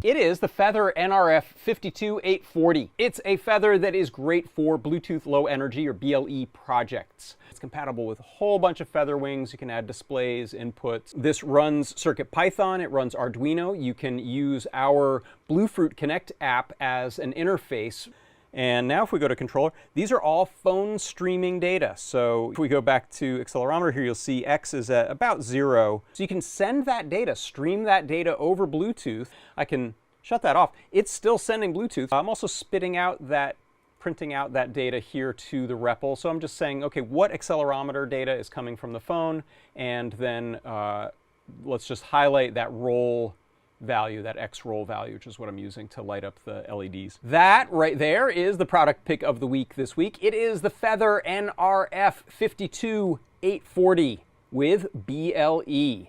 It is the Feather nRF52840. It's a Feather that is great for Bluetooth Low Energy, or BLE, projects. It's compatible with a whole bunch of Feather wings. You can add displays, inputs. This runs CircuitPython. It runs Arduino. You can use our Adafruit Connect app as an interface. And now if we go to controller, these are all phone streaming data. So if we go back to accelerometer here, you'll see X is at about 0. So you can send that data, stream that data over Bluetooth. I can shut that off. It's still sending Bluetooth. I'm also printing out that data here to the REPL. So I'm just saying, okay, what accelerometer data is coming from the phone? And then let's just highlight that roll value, that X roll value, which is what I'm using to light up the LEDs. That right there is the product pick of the week this week. It is the Feather nRF52840 with BLE.